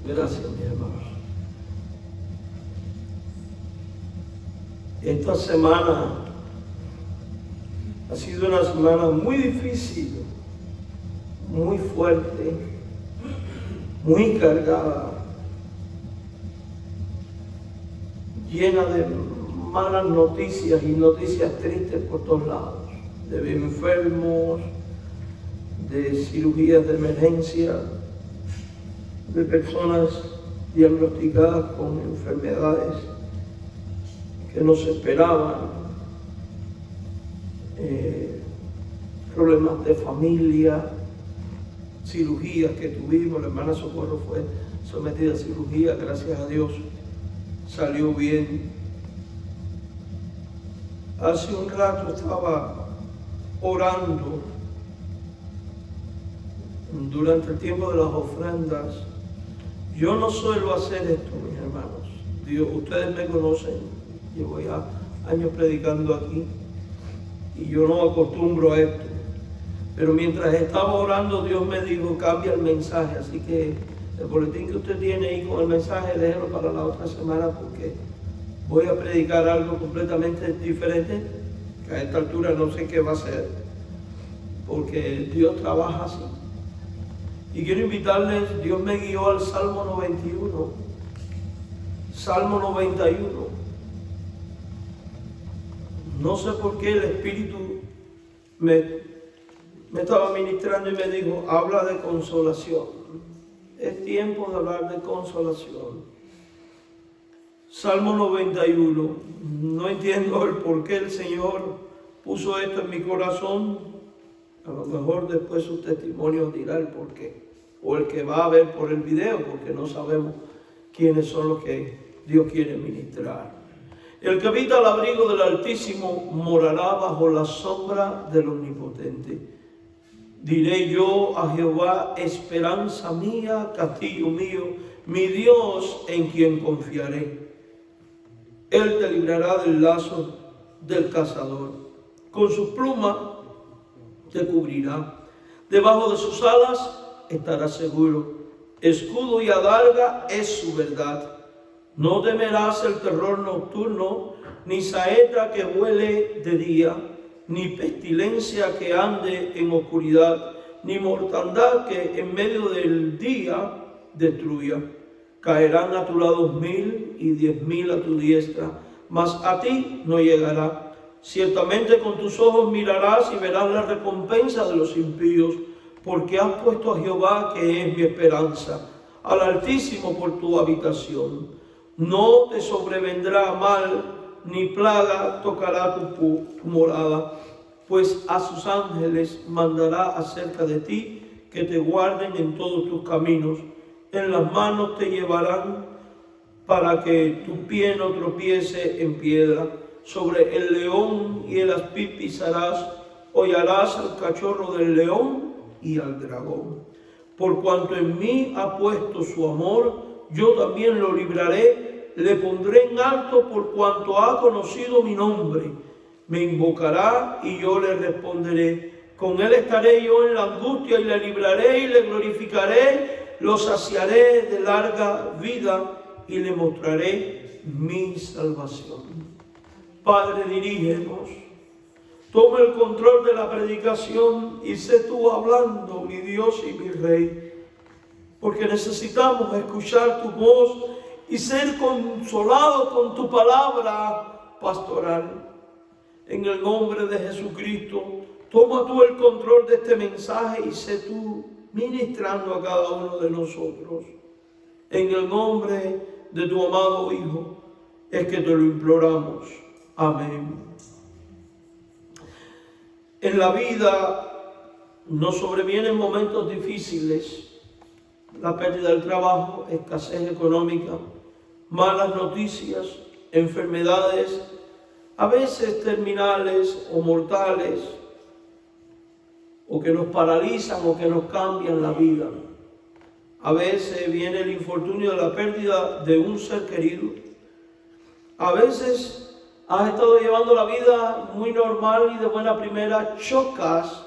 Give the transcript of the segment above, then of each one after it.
Gracias, mi hermano. Esta semana ha sido una semana muy difícil, muy fuerte, muy cargada, llena de malas noticias y noticias tristes por todos lados, de enfermos, de cirugías de emergencia, de personas diagnosticadas con enfermedades que no se esperaban, problemas de familia, cirugías que tuvimos. La hermana Socorro fue sometida a cirugía, gracias a Dios salió bien. Hace un rato estaba orando durante el tiempo de las ofrendas. Yo no suelo hacer esto, mis hermanos. Ustedes me conocen, llevo ya años predicando aquí y yo no acostumbro a esto. Pero mientras estaba orando, Dios me dijo, cambia el mensaje. Así que el boletín que usted tiene ahí con el mensaje, déjelo para la otra semana, porque voy a predicar algo completamente diferente, que a esta altura no sé qué va a ser, porque Dios trabaja así. Y quiero invitarles, Dios me guió al Salmo 91. Salmo 91. No sé por qué el Espíritu me estaba ministrando y me dijo, habla de consolación. Es tiempo de hablar de consolación. Salmo 91. No entiendo el por qué el Señor puso esto en mi corazón. A lo mejor después su testimonio dirá el por qué. O el que va a ver por el video, porque no sabemos quiénes son los que Dios quiere ministrar. El que habita al abrigo del Altísimo morará bajo la sombra del Omnipotente. Diré yo a Jehová, esperanza mía, castillo mío, mi Dios en quien confiaré. Él te librará del lazo del cazador. Con su pluma te cubrirá. Debajo de sus alas estarás seguro. Escudo y adarga es su verdad. No temerás el terror nocturno, ni saeta que vuele de día, ni pestilencia que ande en oscuridad, ni mortandad que en medio del día destruya. Caerán a tu lado 1000 y 10.000 a tu diestra, mas a ti no llegará. Ciertamente con tus ojos mirarás y verás la recompensa de los impíos, porque has puesto a Jehová, que es mi esperanza, al Altísimo por tu habitación. No te sobrevendrá mal, ni plaga tocará tu morada, pues a sus ángeles mandará acerca de ti, que te guarden en todos tus caminos. En las manos te llevarán, para que tu pie no tropiece en piedra. Sobre el león y el aspid pisarás, hollarás al cachorro del león y al dragón. Por cuanto en mí ha puesto su amor, yo también lo libraré, le pondré en alto por cuanto ha conocido mi nombre. Me invocará y yo le responderé. Con él estaré yo en la angustia y le libraré y le glorificaré, lo saciaré de larga vida y le mostraré mi salvación. Padre, dirígenos. Toma el control de la predicación y sé tú hablando, mi Dios y mi Rey, porque necesitamos escuchar tu voz y ser consolados con tu palabra pastoral. En el nombre de Jesucristo, toma tú el control de este mensaje y sé tú ministrando a cada uno de nosotros. En el nombre de tu amado Hijo es que te lo imploramos. Amén. En la vida nos sobrevienen momentos difíciles, la pérdida del trabajo, escasez económica, malas noticias, enfermedades, a veces terminales o mortales, o que nos paralizan o que nos cambian la vida. A veces viene el infortunio de la pérdida de un ser querido. A veces has estado llevando la vida muy normal y de buena primera chocas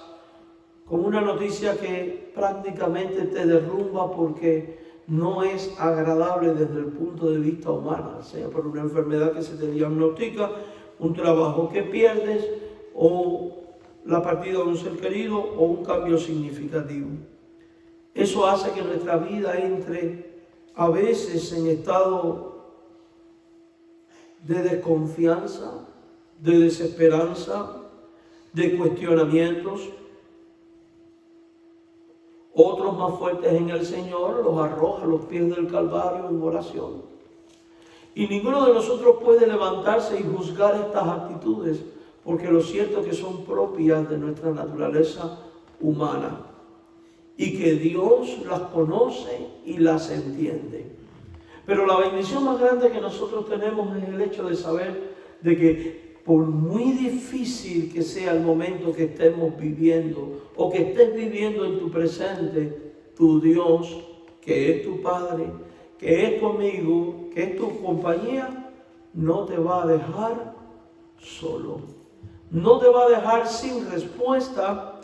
con una noticia que prácticamente te derrumba porque no es agradable desde el punto de vista humano, sea por una enfermedad que se te diagnostica, un trabajo que pierdes, o la partida de un ser querido, o un cambio significativo. Eso hace que nuestra vida entre a veces en estado de desconfianza, de desesperanza, de cuestionamientos. Otros más fuertes en el Señor los arroja a los pies del Calvario en oración. Y ninguno de nosotros puede levantarse y juzgar estas actitudes, porque lo cierto es que son propias de nuestra naturaleza humana y que Dios las conoce y las entiende. Pero la bendición más grande que nosotros tenemos es el hecho de saber de que por muy difícil que sea el momento que estemos viviendo o que estés viviendo en tu presente, tu Dios, que es tu Padre, que es tu amigo, que es tu compañía, no te va a dejar solo. No te va a dejar sin respuesta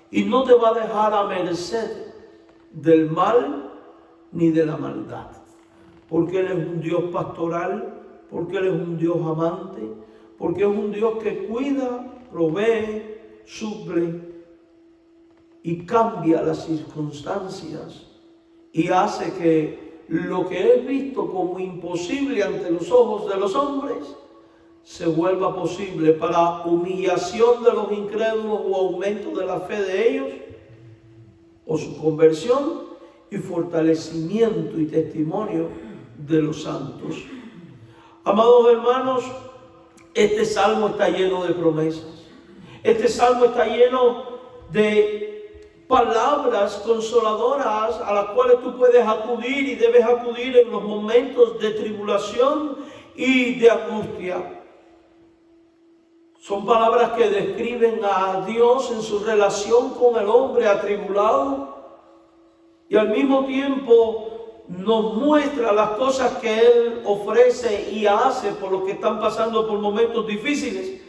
y no te va a dejar a merced del mal ni de la maldad. Porque Él es un Dios pastoral, porque Él es un Dios amante, porque es un Dios que cuida, provee, suple y cambia las circunstancias y hace que lo que es visto como imposible ante los ojos de los hombres se vuelva posible para humillación de los incrédulos o aumento de la fe de ellos, o su conversión y fortalecimiento y testimonio de los santos. Amados hermanos, este salmo está lleno de promesas. Este salmo está lleno de palabras consoladoras a las cuales tú puedes acudir y debes acudir en los momentos de tribulación y de angustia. Son palabras que describen a Dios en su relación con el hombre atribulado y al mismo tiempo nos muestra las cosas que Él ofrece y hace por los que están pasando por momentos difíciles,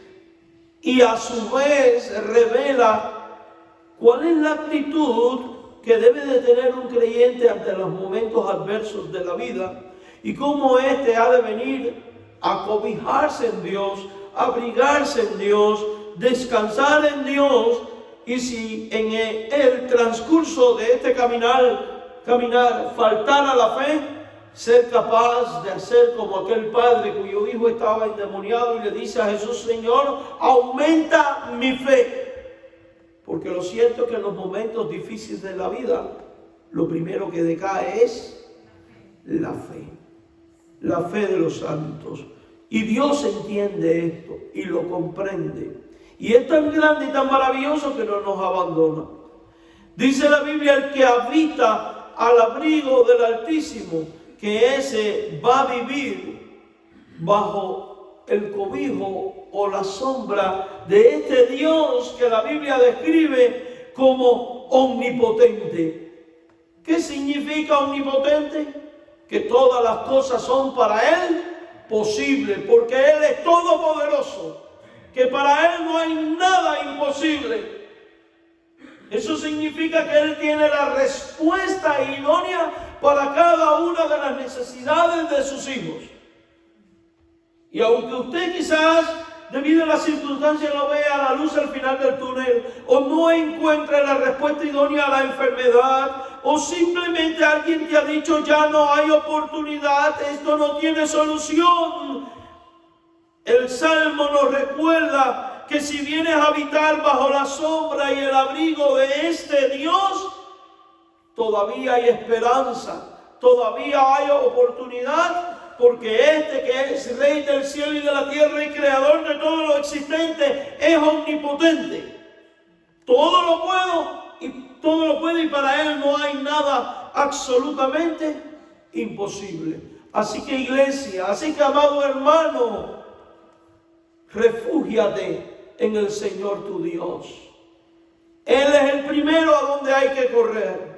y a su vez revela cuál es la actitud que debe de tener un creyente ante los momentos adversos de la vida y cómo éste ha de venir a cobijarse en Dios, abrigarse en Dios, descansar en Dios, y si en el transcurso de este caminar faltara la fe, ser capaz de hacer como aquel padre cuyo hijo estaba endemoniado y le dice a Jesús: Señor, aumenta mi fe. Porque lo cierto es que en los momentos difíciles de la vida, lo primero que decae es la fe de los santos. Y Dios entiende esto y lo comprende. Y es tan grande y tan maravilloso que no nos abandona. Dice la Biblia: el que habita al abrigo del Altísimo, que ese va a vivir bajo el cobijo o la sombra de este Dios que la Biblia describe como omnipotente. ¿Qué significa omnipotente? Que todas las cosas son para Él posibles, porque Él es todopoderoso, que para Él no hay nada imposible. Eso significa que Él tiene la respuesta idónea para cada una de las necesidades de sus hijos. Y aunque usted quizás, debido a las circunstancias, no vea la luz al final del túnel, o no encuentre la respuesta idónea a la enfermedad, o simplemente alguien te ha dicho: ya no hay oportunidad, esto no tiene solución, el Salmo nos recuerda que si vienes a habitar bajo la sombra y el abrigo de este Dios, todavía hay esperanza, todavía hay oportunidad, porque este que es Rey del cielo y de la tierra y Creador de todo lo existente es omnipotente. Todo lo puede y para Él no hay nada absolutamente imposible. Así que, iglesia, así que, amado hermano, refúgiate en el Señor tu Dios. Él es el primero a donde hay que correr.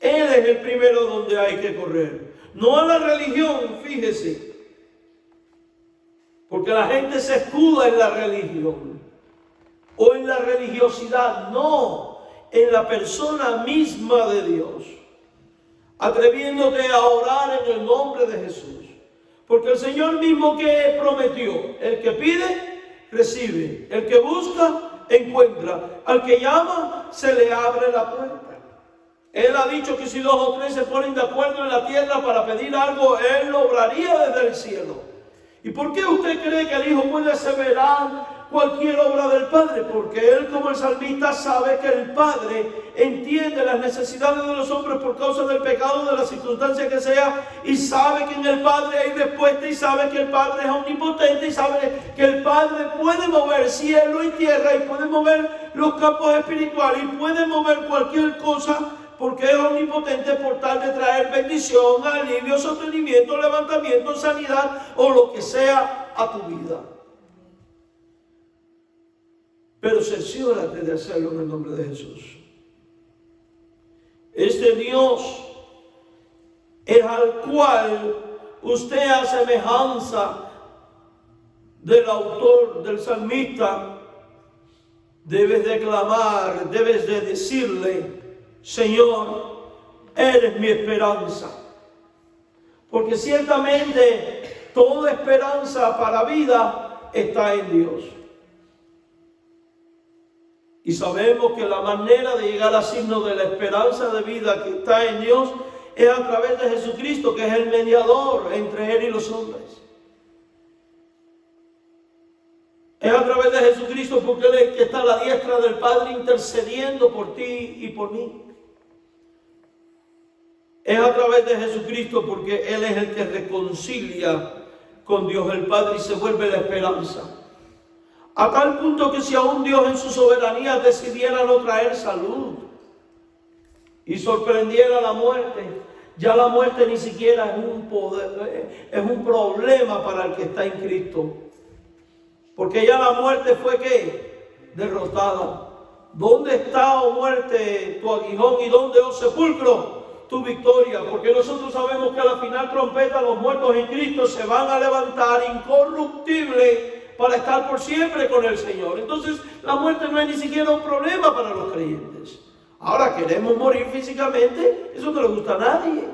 Él es el primero donde hay que correr. No a la religión, fíjese. Porque la gente se escuda en la religión o en la religiosidad. No, en la persona misma de Dios. atreviéndote a orar en el nombre de Jesús. Porque el Señor mismo que prometió, el que pide, recibe, el que busca, encuentra, al que llama, se le abre la puerta. Él ha dicho que si 2 o 3 se ponen de acuerdo en la tierra para pedir algo, Él lo obraría desde el cielo. ¿Y por qué usted cree que el Hijo puede aseverar cualquier obra del Padre? Porque Él, como el salmista, sabe que el Padre entiende las necesidades de los hombres por causa del pecado, de la circunstancia que sea, y sabe que en el Padre hay respuesta, y sabe que el Padre es omnipotente, y sabe que el Padre puede mover cielo y tierra, y puede mover los campos espirituales, y puede mover cualquier cosa, porque es omnipotente por tal de traer bendición, alivio, sostenimiento, levantamiento, sanidad o lo que sea a tu vida. Pero cerciórate de hacerlo en el nombre de Jesús. Este Dios es al cual usted, a semejanza del autor, del salmista, debes de clamar, debes de decirle: Señor, eres mi esperanza. Porque ciertamente toda esperanza para vida está en Dios. Y sabemos que la manera de llegar al signo de la esperanza de vida que está en Dios es a través de Jesucristo, que es el mediador entre Él y los hombres. Es a través de Jesucristo, porque Él es el que está a la diestra del Padre intercediendo por ti y por mí. Es a través de Jesucristo, porque Él es el que reconcilia con Dios el Padre y se vuelve la esperanza. A tal punto que si aún Dios en su soberanía decidiera no traer salud y sorprendiera la muerte, ya la muerte ni siquiera es un problema para el que está en Cristo. Porque ya la muerte fue ¿qué? Derrotada. ¿Dónde está, oh muerte, tu aguijón, y dónde, oh sepulcro, tu victoria? Porque nosotros sabemos que a la final trompeta los muertos en Cristo se van a levantar incorruptibles para estar por siempre con el Señor. Entonces la muerte no es ni siquiera un problema para los creyentes. Ahora, queremos morir físicamente, eso no le gusta a nadie.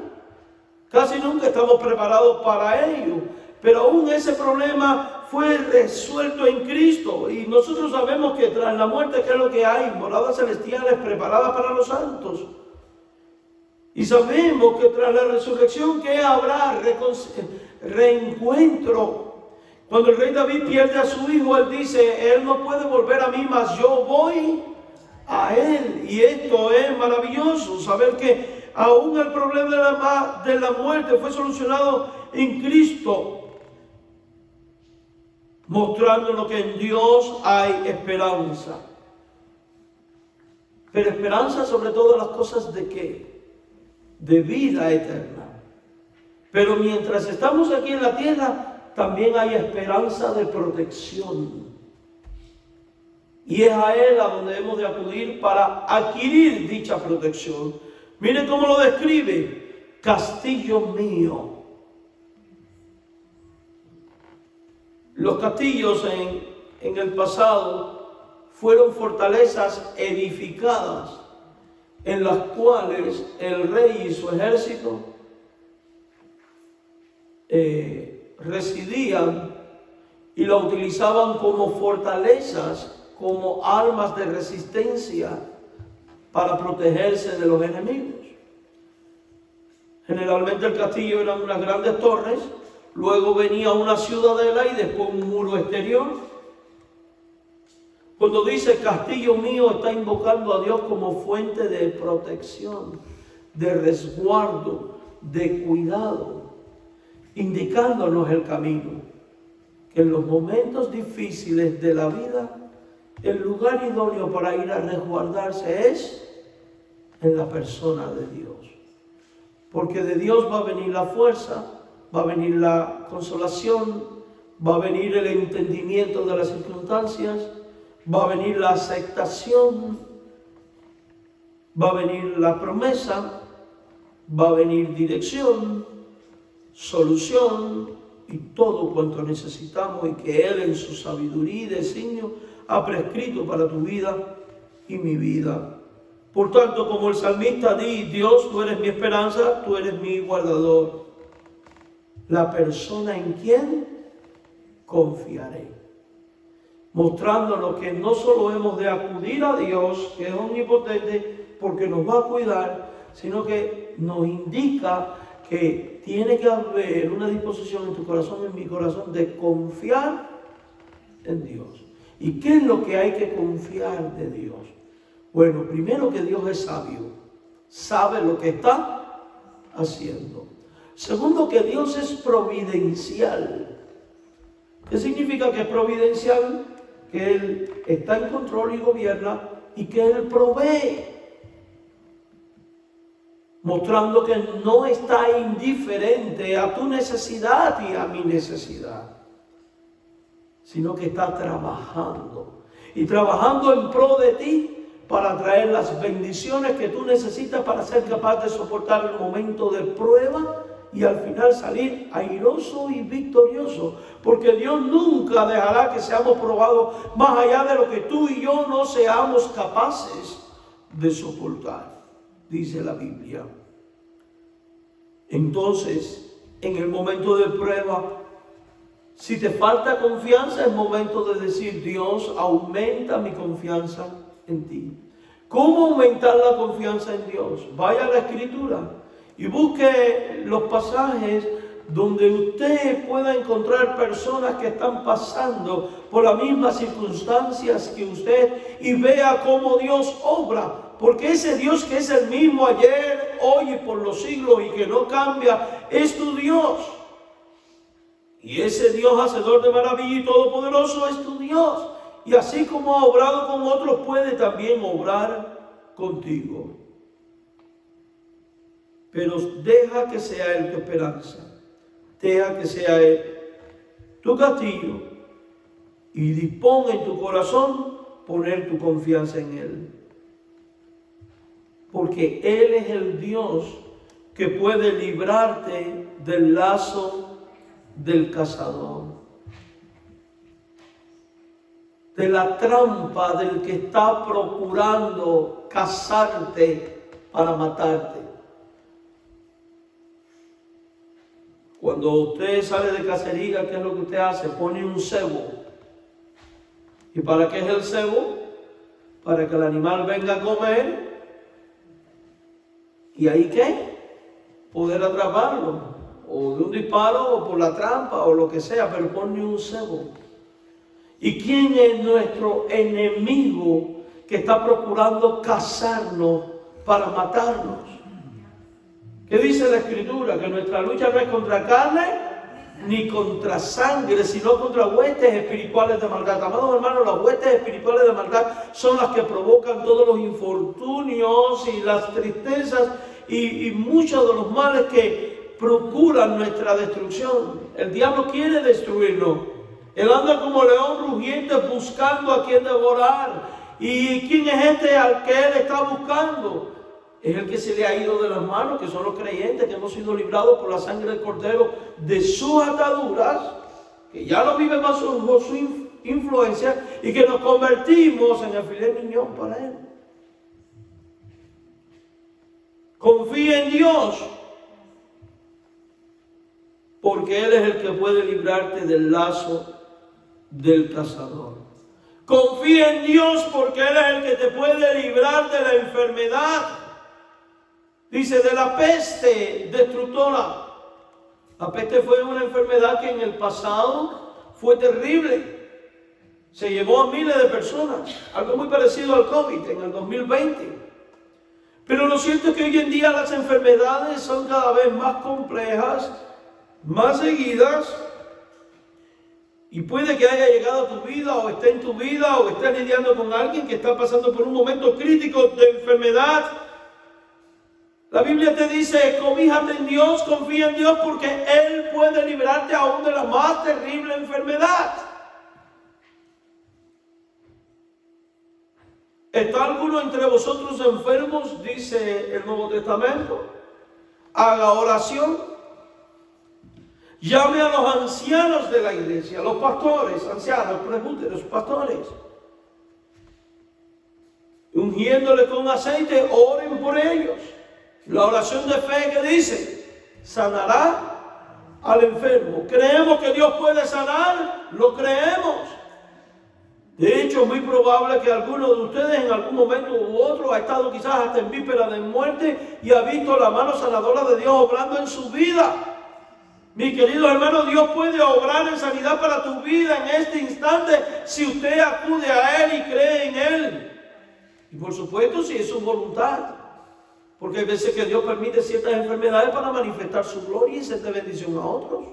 Casi nunca estamos preparados para ello. Pero aún ese problema fue resuelto en Cristo. Y nosotros sabemos que tras la muerte, ¿qué es lo que hay? Moradas celestiales preparadas para los santos. Y sabemos que tras la resurrección, ¿qué habrá? Reencuentro. Cuando el rey David pierde a su hijo, él dice: Él no puede volver a mí, mas yo voy a él. Y esto es maravilloso, saber que aún el problema de la muerte fue solucionado en Cristo, mostrándonos que en Dios hay esperanza. Pero esperanza sobre todas las cosas, ¿de qué? De vida eterna. Pero mientras estamos aquí en la tierra, también hay esperanza de protección. Y es a Él a donde hemos de acudir para adquirir dicha protección. Miren cómo lo describe: castillo mío. Los castillos en el pasado fueron fortalezas edificadas en las cuales el rey y su ejército residían, y la utilizaban como fortalezas, como armas de resistencia para protegerse de los enemigos. Generalmente el castillo eran unas grandes torres, luego venía una ciudadela y después un muro exterior. Cuando dice castillo mío, está invocando a Dios como fuente de protección, de resguardo, de cuidado, indicándonos el camino. Que en los momentos difíciles de la vida, el lugar idóneo para ir a resguardarse es en la persona de Dios. Porque de Dios va a venir la fuerza, va a venir la consolación, va a venir el entendimiento de las circunstancias, va a venir la aceptación, va a venir la promesa, va a venir dirección, solución y todo cuanto necesitamos, y que Él en su sabiduría y designio ha prescrito para tu vida y mi vida. Por tanto, como el salmista dice, Dios, tú eres mi esperanza, tú eres mi guardador. La persona en quien confiaré. Mostrándonos que no solo hemos de acudir a Dios, que es omnipotente, porque nos va a cuidar, sino que nos indica que tiene que haber una disposición en tu corazón, en mi corazón, de confiar en Dios. ¿Y qué es lo que hay que confiar de Dios? Bueno, primero que Dios es sabio, sabe lo que está haciendo. Segundo, que Dios es providencial. ¿Qué significa que es providencial? Que Él está en control y gobierna y que Él provee. Mostrando que no está indiferente a tu necesidad y a mi necesidad, sino que está trabajando. Y trabajando en pro de ti para traer las bendiciones que tú necesitas para ser capaz de soportar el momento de prueba y al final salir airoso y victorioso. Porque Dios nunca dejará que seamos probados más allá de lo que tú y yo no seamos capaces de soportar, dice la Biblia. Entonces, en el momento de prueba, si te falta confianza, es momento de decir, Dios, aumenta mi confianza en ti. ¿Cómo aumentar la confianza en Dios? Vaya a la Escritura y busque los pasajes donde usted pueda encontrar personas que están pasando por las mismas circunstancias que usted y vea cómo Dios obra. Porque ese Dios que es el mismo ayer, hoy y por los siglos y que no cambia, es tu Dios. Y ese Dios hacedor de maravilla y todopoderoso es tu Dios. Y así como ha obrado con otros, puede también obrar contigo. Pero deja que sea Él tu esperanza. Deja que sea Él tu castillo. Y dispón en tu corazón poner tu confianza en Él. Porque Él es el Dios que puede librarte del lazo del cazador, de la trampa del que está procurando cazarte para matarte. Cuando usted sale de cacería, ¿qué es lo que usted hace? Pone un cebo. ¿Y para qué es el cebo? Para que el animal venga a comer. ¿Y ahí qué? Poder atraparlo. O de un disparo, o por la trampa, o lo que sea, pero pone un cebo. ¿Y quién es nuestro enemigo que está procurando cazarnos para matarnos? ¿Qué dice la Escritura? Que nuestra lucha no es contra carne ni contra sangre, sino contra huestes espirituales de maldad. Amados hermanos, las huestes espirituales de maldad son las que provocan todos los infortunios y las tristezas y muchos de los males que procuran nuestra destrucción. El diablo quiere destruirnos. Él anda como león rugiente buscando a quien devorar. ¿Y quién es este al que él está buscando? Es el que se le ha ido de las manos, que son los creyentes, que hemos sido librados por la sangre del Cordero de sus ataduras, que ya no vive más bajo su influencia y que nos convertimos en el filet mignon para Él. Confía en Dios, porque Él es el que puede librarte del lazo del cazador. Confía en Dios, porque Él es el que te puede librar de la enfermedad. Dice, de la peste destructora. La peste fue una enfermedad que en el pasado fue terrible. Se llevó a miles de personas. Algo muy parecido al COVID en el 2020. Pero lo cierto es que hoy en día las enfermedades son cada vez más complejas, más seguidas. Y puede que haya llegado a tu vida, o esté en tu vida, o estés lidiando con alguien que está pasando por un momento crítico de enfermedad. La Biblia te dice, cobíjate en Dios, confía en Dios, porque Él puede librarte aún de la más terrible enfermedad. ¿Está alguno entre vosotros enfermos? Dice el Nuevo Testamento. Haga oración. Llame a los ancianos de la iglesia, los pastores, ancianos, presbíteros, pastores. ungiéndole con aceite, oren por ellos. La oración de fe que dice, sanará al enfermo. ¿Creemos que Dios puede sanar? Lo creemos. De hecho, es muy probable que alguno de ustedes en algún momento u otro ha estado quizás hasta en víspera de muerte y ha visto la mano sanadora de Dios obrando en su vida. Mi querido hermano, Dios puede obrar en sanidad para tu vida en este instante si usted acude a Él y cree en Él. Y por supuesto, si es su voluntad. Porque hay veces que Dios permite ciertas enfermedades para manifestar su gloria y ser de bendición a otros.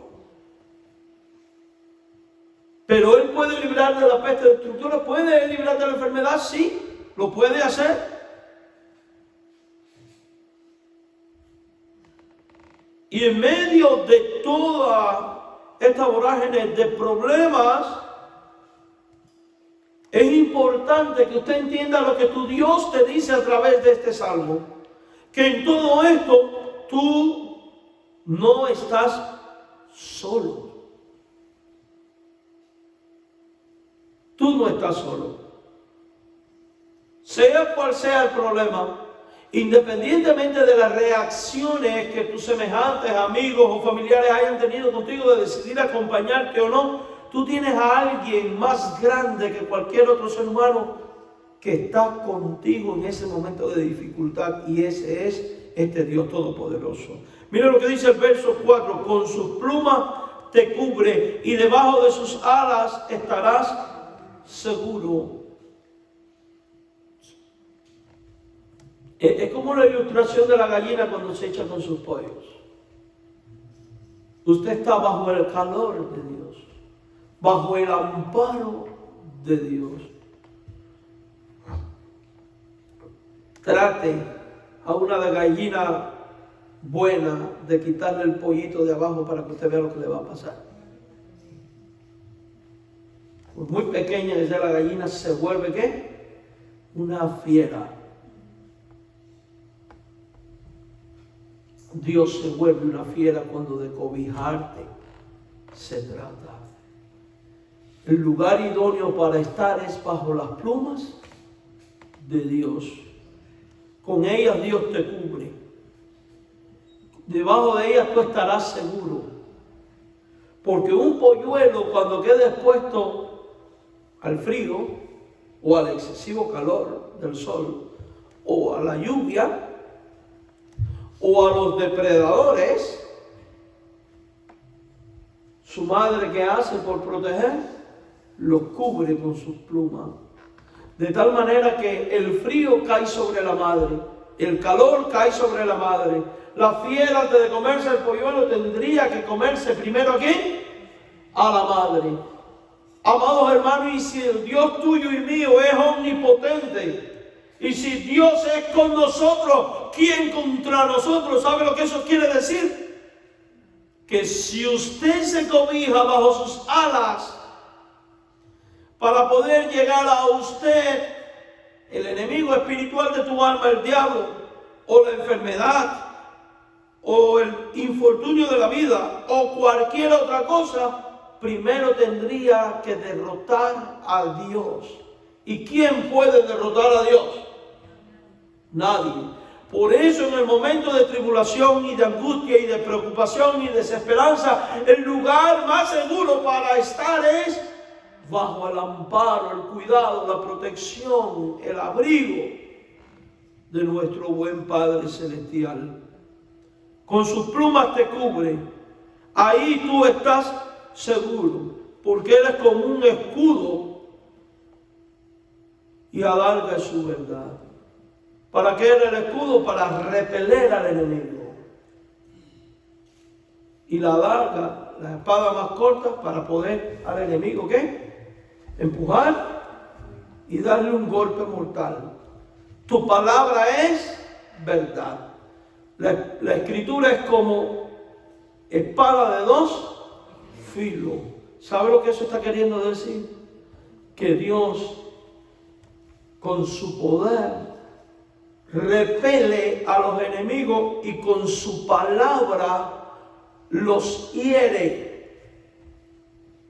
Pero Él puede librar de la peste destructora, puede librar de la enfermedad, sí, lo puede hacer. Y en medio de toda esta vorágine de problemas, es importante que usted entienda lo que tu Dios te dice a través de este salmo. Que en todo esto tú no estás solo. Tú no estás solo. Sea cual sea el problema, independientemente de las reacciones que tus semejantes, amigos o familiares hayan tenido contigo de decidir acompañarte o no, tú tienes a alguien más grande que cualquier otro ser humano que está contigo en ese momento de dificultad, y ese es este Dios Todopoderoso. Mira lo que dice el verso 4, con sus plumas te cubre y debajo de sus alas estarás seguro. Es como la ilustración de la gallina cuando se echa con sus pollos. Usted está bajo el calor de Dios, bajo el amparo de Dios. Trate a una gallina buena de quitarle el pollito de abajo para que usted vea lo que le va a pasar. Pues muy pequeña que sea la gallina, se vuelve ¿qué? Una fiera. Dios se vuelve una fiera cuando de cobijarte se trata. El lugar idóneo para estar es bajo las plumas de Dios. Con ellas Dios te cubre. Debajo de ellas tú estarás seguro. Porque un polluelo, cuando quede expuesto al frío o al excesivo calor del sol o a la lluvia o a los depredadores, su madre, ¿qué hace por proteger? Los cubre con sus plumas. De tal manera que el frío cae sobre la madre, el calor cae sobre la madre. La fiera, antes de comerse el polluelo, tendría que comerse primero ¿a quién? A la madre. Amados hermanos, y si el Dios tuyo y mío es omnipotente, y si Dios es con nosotros, ¿quién contra nosotros? ¿Sabe lo que eso quiere decir? Que si usted se cobija bajo sus alas para poder llegar a usted, el enemigo espiritual de tu alma, el diablo, o la enfermedad, o el infortunio de la vida, o cualquier otra cosa, primero tendría que derrotar a Dios. ¿Y quién puede derrotar a Dios? Nadie. Por eso en el momento de tribulación y de angustia y de preocupación y desesperanza, el lugar más seguro para estar es bajo el amparo, el cuidado, la protección, el abrigo de nuestro buen Padre Celestial. Con sus plumas te cubre. Ahí tú estás seguro, porque Él es como un escudo y alarga su verdad. ¿Para qué era el escudo? Para repeler al enemigo. Y la alarga, la espada más corta, para poder al enemigo ¿qué? Empujar y darle un golpe mortal. Tu palabra es verdad. La escritura es como espada de dos filos. ¿Sabe lo que eso está queriendo decir? Que Dios, con su poder, repele a los enemigos y con su palabra los hiere.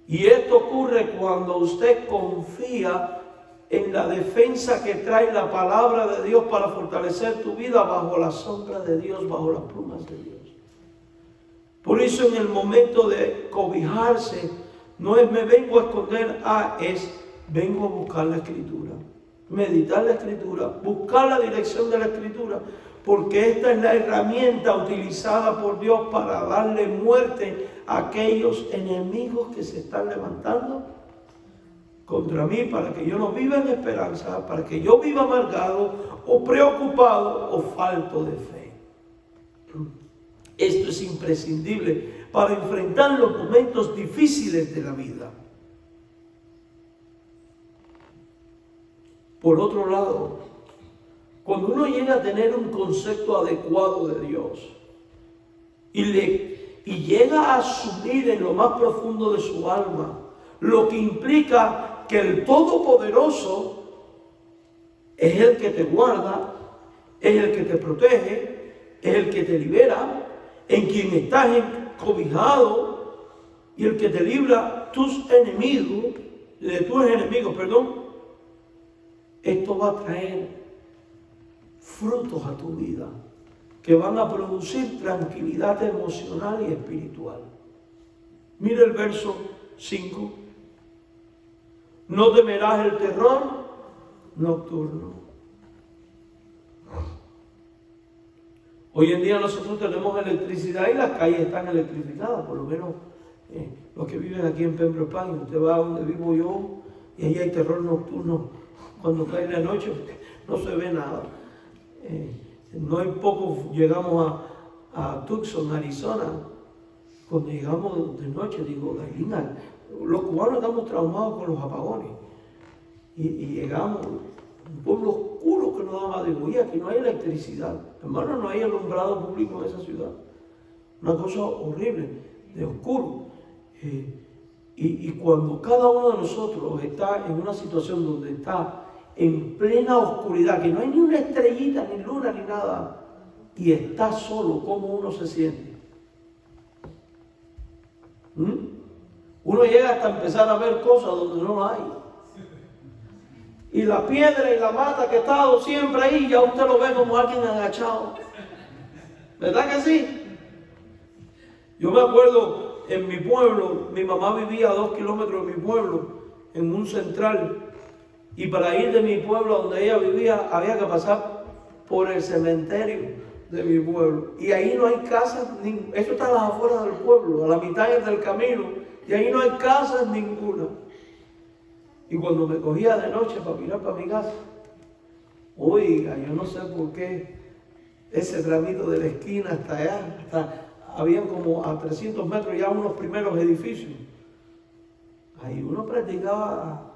Y esto ocurre cuando usted confía en la defensa que trae la palabra de Dios para fortalecer tu vida bajo la sombra de Dios, bajo las plumas de Dios. Por eso en el momento de cobijarse, no es me vengo a esconder, es vengo a buscar la Escritura, meditar la Escritura, buscar la dirección de la Escritura, porque esta es la herramienta utilizada por Dios para darle muerte a aquellos enemigos que se están levantando contra mí, para que yo no viva en esperanza, para que yo viva amargado o preocupado o falto de fe. Esto es imprescindible para enfrentar los momentos difíciles de la vida. Por otro lado, cuando uno llega a tener un concepto adecuado de Dios y llega a asumir en lo más profundo de su alma lo que implica que el Todopoderoso es el que te guarda, es el que te protege, es el que te libera, en quien estás encobijado y el que te libra de tus enemigos, esto va a traer frutos a tu vida que van a producir tranquilidad emocional y espiritual. Mira el verso 5. No temerás el terror nocturno. Hoy en día nosotros tenemos electricidad y las calles están electrificadas, por lo menos los que viven aquí en Pembroke Pines. Usted va a donde vivo yo y ahí hay terror nocturno cuando cae la noche, no se ve nada. No hay poco, llegamos a Tucson, Arizona. Cuando llegamos de noche, digo, Gailina, los cubanos estamos traumados con los apagones. Y llegamos, un pueblo oscuro que no daba, digo, y aquí no hay electricidad. Hermano, no hay alumbrado público en esa ciudad. Una cosa horrible, de oscuro. Y cuando cada uno de nosotros está en una situación donde está en plena oscuridad, que no hay ni una estrellita, ni luna, ni nada, y está solo, ¿cómo uno se siente? Uno llega hasta empezar a ver cosas donde no hay. Y la piedra y la mata que ha estado siempre ahí, ya usted lo ve como alguien agachado. ¿Verdad que sí? Yo me acuerdo en mi pueblo, mi mamá vivía a 2 kilómetros de mi pueblo, en un central. Y para ir de mi pueblo a donde ella vivía, había que pasar por el cementerio de mi pueblo. Y ahí no hay casas, eso está a las afueras del pueblo, a la mitad del camino. Y ahí no hay casas ninguna. Y cuando me cogía de noche para mirar para mi casa, oiga, yo no sé por qué ese tramito de la esquina hasta allá, habían como a 300 metros ya unos primeros edificios. Ahí uno practicaba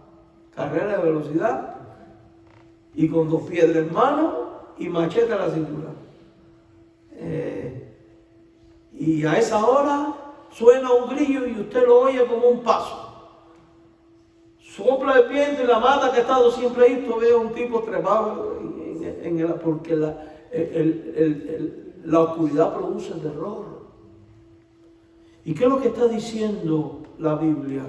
carrera de velocidad y con 2 piedras en mano y machete a la cintura. Y a esa hora suena un grillo y usted lo oye como un paso. Sopla el viento y la mata que ha estado siempre ahí, tú ves a un tipo trepado porque la oscuridad produce terror. ¿Y qué es lo que está diciendo la Biblia?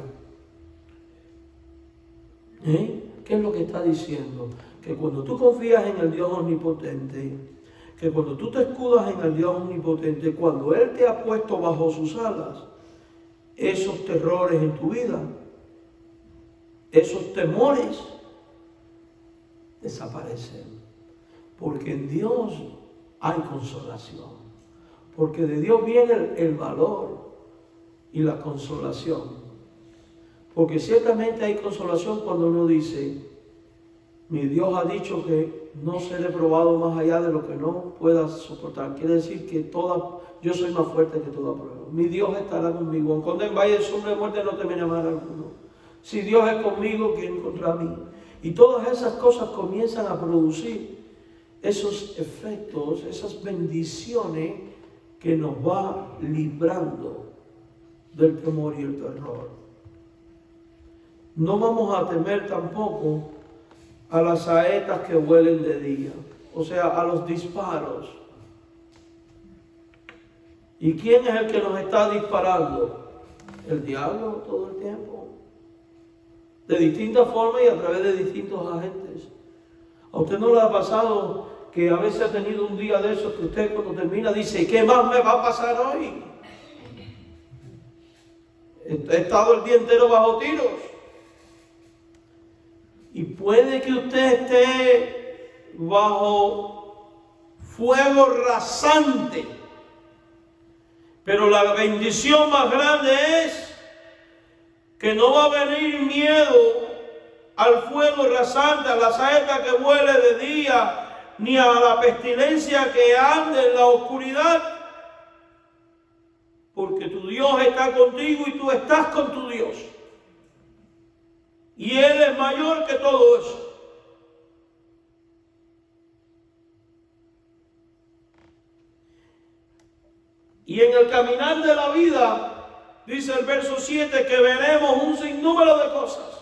¿Qué es lo que está diciendo? Que cuando tú confías en el Dios omnipotente, que cuando tú te escudas en el Dios omnipotente, cuando Él te ha puesto bajo sus alas, esos terrores en tu vida, esos temores desaparecen. Porque en Dios hay consolación. Porque de Dios viene el valor y la consolación. Porque ciertamente hay consolación cuando uno dice, mi Dios ha dicho que no seré probado más allá de lo que no pueda soportar. Quiere decir que yo soy más fuerte que toda prueba. Mi Dios estará conmigo. Aunque en valle de sombra de muerte no temeré mal alguno. Si Dios es conmigo, ¿quién contra mí? Y todas esas cosas comienzan a producir esos efectos, esas bendiciones que nos va librando del temor y el terror. No vamos a temer tampoco a las saetas que vuelen de día, o sea, a los disparos. ¿Y quién es el que nos está disparando? El diablo todo el tiempo. de distintas formas y a través de distintos agentes. ¿A usted no le ha pasado que a veces ha tenido un día de esos que usted cuando termina dice, ¿qué más me va a pasar hoy? He estado el día entero bajo tiros. Y puede que usted esté bajo fuego rasante. Pero la bendición más grande es que no va a venir miedo al fuego rasante, a la saeta que vuele de día, ni a la pestilencia que ande en la oscuridad. Porque tu Dios está contigo y tú estás con tu Dios. Y Él es mayor que todo eso. Y en el caminar de la vida, dice el verso 7, que veremos un sinnúmero de cosas.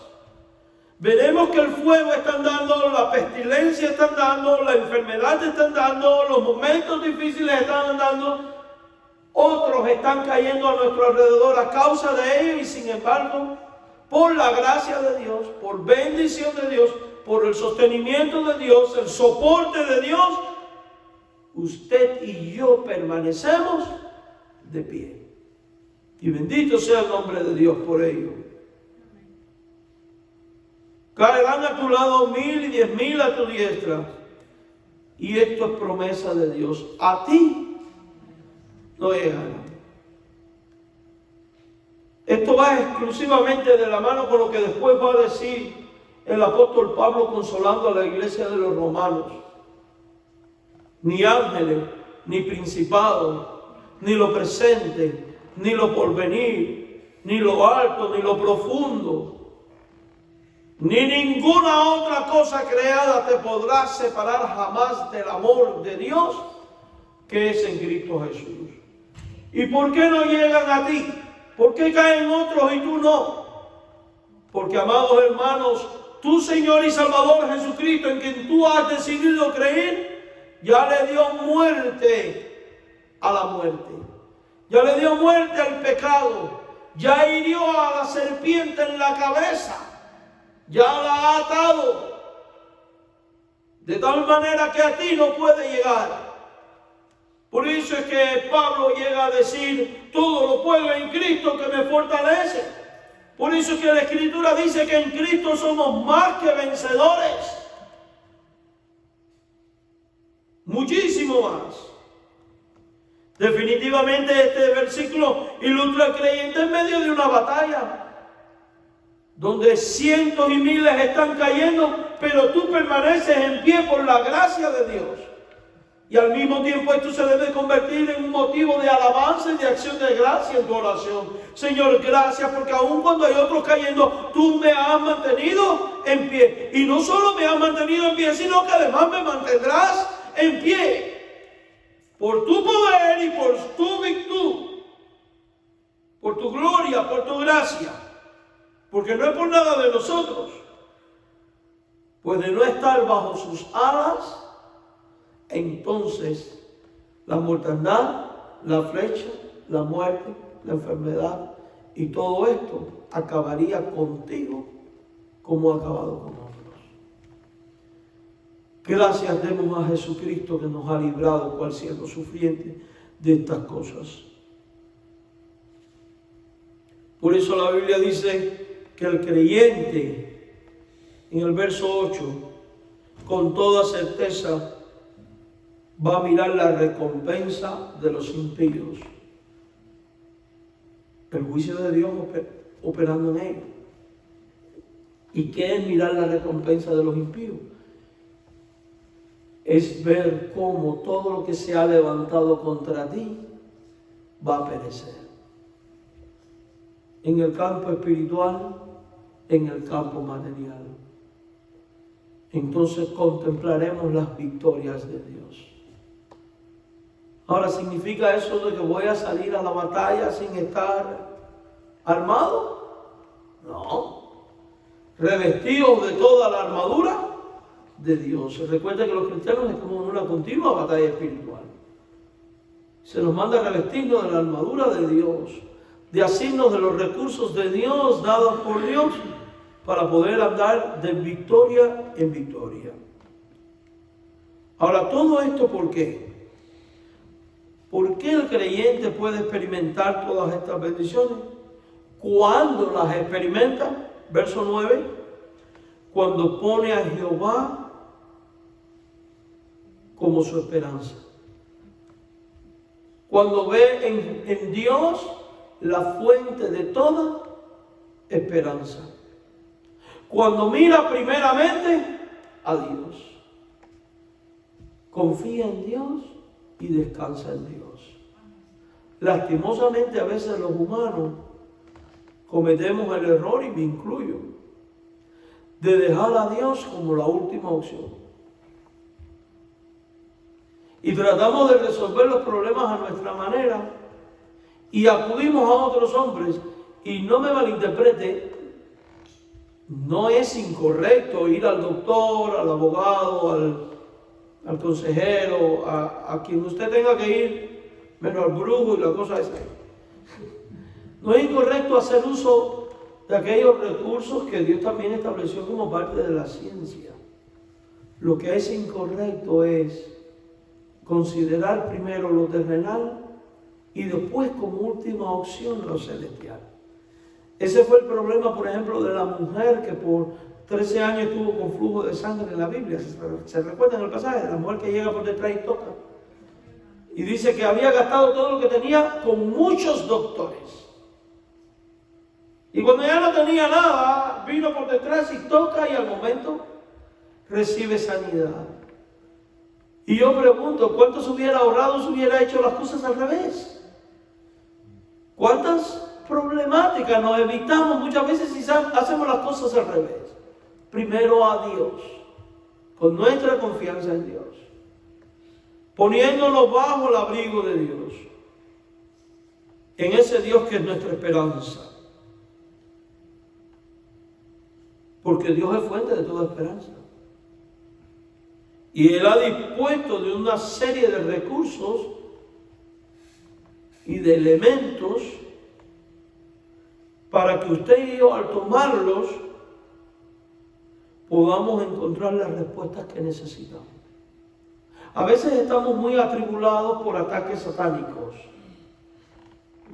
Veremos que el fuego está andando, la pestilencia está andando, la enfermedad está andando, los momentos difíciles están andando. Otros están cayendo a nuestro alrededor a causa de ello y sin embargo, por la gracia de Dios, por bendición de Dios, por el sostenimiento de Dios, el soporte de Dios, usted y yo permanecemos de pie. Y bendito sea el nombre de Dios por ello. Caerán a tu lado 1000 y 10,000 a tu diestra. Y esto es promesa de Dios. A ti no llegará. Esto va exclusivamente de la mano con lo que después va a decir el apóstol Pablo consolando a la iglesia de los romanos. Ni ángeles, ni principados, ni lo presente, ni lo porvenir, ni lo alto, ni lo profundo, ni ninguna otra cosa creada te podrá separar jamás del amor de Dios que es en Cristo Jesús. ¿Y por qué no llegan a ti? ¿Por qué caen otros y tú no? Porque, amados hermanos, tu Señor y Salvador Jesucristo, en quien tú has decidido creer, ya le dio muerte a la muerte. Ya le dio muerte al pecado. Ya hirió a la serpiente en la cabeza. Ya la ha atado. De tal manera que a ti no puede llegar. Por eso es que Pablo llega a decir, todo lo puedo en Cristo que me fortalece. Por eso es que la Escritura dice que en Cristo somos más que vencedores. Muchísimo más. Definitivamente este versículo ilustra al creyente en medio de una batalla, donde cientos y miles están cayendo, pero tú permaneces en pie por la gracia de Dios. Y al mismo tiempo esto se debe convertir en un motivo de alabanza y de acción de gracia en tu oración. Señor, gracias porque aun cuando hay otros cayendo, tú me has mantenido en pie. Y no solo me has mantenido en pie, sino que además me mantendrás en pie. Por tu poder y por tu virtud. Por tu gloria, por tu gracia. Porque no es por nada de nosotros. Pues de no estar bajo sus alas, entonces la mortandad, la flecha, la muerte, la enfermedad y todo esto acabaría contigo como ha acabado con nosotros. Gracias demos a Jesucristo que nos ha librado cual siervo sufriente de estas cosas. Por eso la Biblia dice que el creyente, en el verso 8, con toda certeza va a mirar la recompensa de los impíos. El juicio de Dios operando en ellos. ¿Y qué es mirar la recompensa de los impíos? Es ver cómo todo lo que se ha levantado contra ti va a perecer. En el campo espiritual, en el campo material. Entonces contemplaremos las victorias de Dios. Ahora, ¿significa eso de que voy a salir a la batalla sin estar armado? No. Revestidos de toda la armadura de Dios. Se recuerda que los cristianos estamos en una continua batalla espiritual. Se nos manda a revestirnos de la armadura de Dios, de asirnos de los recursos de Dios dados por Dios, para poder andar de victoria en victoria. Ahora, todo esto, ¿por qué? ¿Por qué el creyente puede experimentar todas estas bendiciones? ¿Cuándo las experimenta? Verso 9. Cuando pone a Jehová como su esperanza. Cuando ve en Dios la fuente de toda esperanza. Cuando mira primeramente a Dios. Confía en Dios y descansa en Dios. Lastimosamente a veces los humanos cometemos el error, y me incluyo, de dejar a Dios como la última opción. Y tratamos de resolver los problemas a nuestra manera y acudimos a otros hombres. Y no me malinterprete, no es incorrecto ir al doctor, al abogado, al consejero, a quien usted tenga que ir, menos al brujo y la cosa esa. No es incorrecto hacer uso de aquellos recursos que Dios también estableció como parte de la ciencia. Lo que es incorrecto es considerar primero lo terrenal y después como última opción lo celestial. Ese fue el problema, por ejemplo, de la mujer que por 13 años estuvo con flujo de sangre en la Biblia. ¿Se recuerdan el pasaje de la mujer que llega por detrás y toca? Y dice que había gastado todo lo que tenía con muchos doctores. Y cuando ya no tenía nada, vino por detrás y toca, y al momento recibe sanidad. Y yo pregunto, ¿cuánto se hubiera ahorrado si hubiera hecho las cosas al revés? ¿Cuántas problemáticas nos evitamos muchas veces si hacemos las cosas al revés? Primero a Dios, con nuestra confianza en Dios, poniéndonos bajo el abrigo de Dios, en ese Dios que es nuestra esperanza. Porque Dios es fuente de toda esperanza. Y Él ha dispuesto de una serie de recursos y de elementos para que usted y yo, al tomarlos, podamos encontrar las respuestas que necesitamos. A veces estamos muy atribulados por ataques satánicos.